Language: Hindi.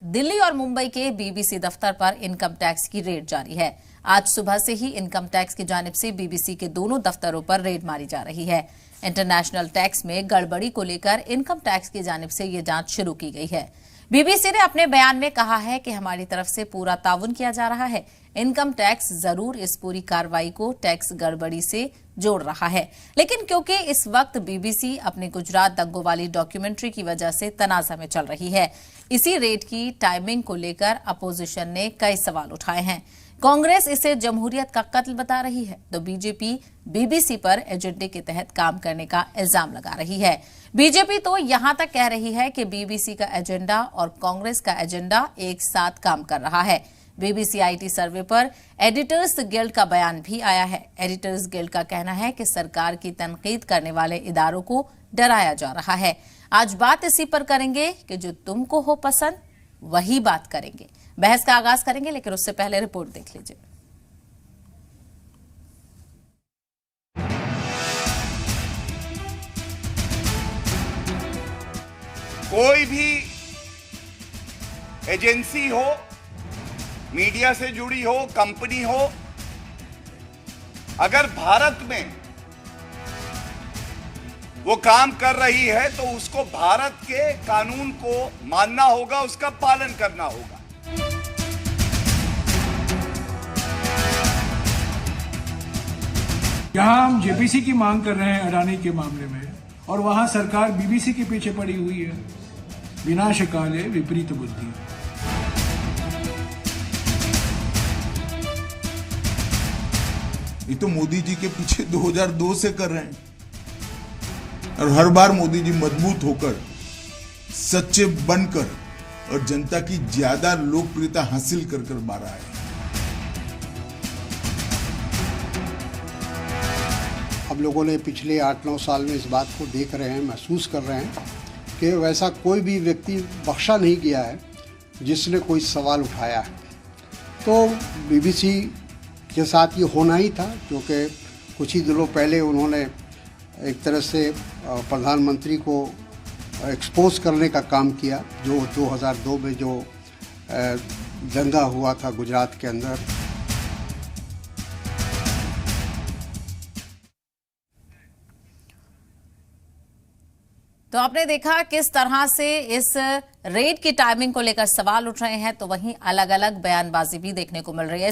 दिल्ली और मुंबई के बीबीसी दफ्तर पर इनकम टैक्स की रेड जारी है। आज सुबह से ही इनकम टैक्स की जानिब से बीबीसी के दोनों दफ्तरों पर रेड मारी जा रही है। इंटरनेशनल टैक्स में गड़बड़ी को लेकर इनकम टैक्स की जानिब से ये जांच शुरू की गई है। बीबीसी ने अपने बयान में कहा है कि हमारी तरफ से पूरा ताउन किया जा रहा है। इनकम टैक्स जरूर इस पूरी कार्रवाई को टैक्स गड़बड़ी से जोड़ रहा है, लेकिन क्योंकि इस वक्त बीबीसी अपने गुजरात दंगों वाली डॉक्यूमेंट्री की वजह से तनाजा में चल रही है, इसी रेड की टाइमिंग को लेकर अपोजिशन ने कई सवाल उठाए हैं। कांग्रेस इसे जमहूरियत का कत्ल बता रही है, तो बीजेपी बीबीसी पर एजेंडे के तहत काम करने का इल्जाम लगा रही है। बीजेपी तो यहां तक कह रही है कि बीबीसी का एजेंडा और कांग्रेस का एजेंडा एक साथ काम कर रहा है। बीबीसी आईटी सर्वे पर एडिटर्स गिल्ड का बयान भी आया है। एडिटर्स गिल्ड का कहना है कि सरकार की तनकीद करने वाले इदारों को डराया जा रहा है। आज बात इसी पर करेंगे कि जो तुमको हो पसंद वही बात करेंगे। बहस का आगाज करेंगे, लेकिन उससे पहले रिपोर्ट देख लीजिए। कोई भी एजेंसी हो, मीडिया से जुड़ी हो, कंपनी हो, अगर भारत में वो काम कर रही है तो उसको भारत के कानून को मानना होगा, उसका पालन करना होगा। यहां हम जेपीसी की मांग कर रहे हैं अडानी के मामले में, और वहां सरकार बीबीसी के पीछे पड़ी हुई है। विनाश काले विपरीत बुद्धि। ये तो मोदी जी के पीछे 2002 से कर रहे हैं, और हर बार मोदी जी मजबूत होकर, सच्चे बनकर और जनता की ज्यादा लोकप्रियता हासिल कर बाहर आए। हम लोगों ने पिछले 8-9 साल में इस बात को देख रहे हैं, महसूस कर रहे हैं कि वैसा कोई भी व्यक्ति बख्शा नहीं गया है जिसने कोई सवाल उठाया है। तो बीबीसी के साथ ये होना ही था, क्योंकि कुछ ही दिनों पहले उन्होंने एक तरह से प्रधानमंत्री को एक्सपोज करने का काम किया, जो 2002 में जो दंगा हुआ था गुजरात के अंदर। तो आपने देखा किस तरह से इस रेड की टाइमिंग को लेकर सवाल उठ रहे हैं, तो वहीं अलग अलग बयानबाजी भी देखने को मिल रही है।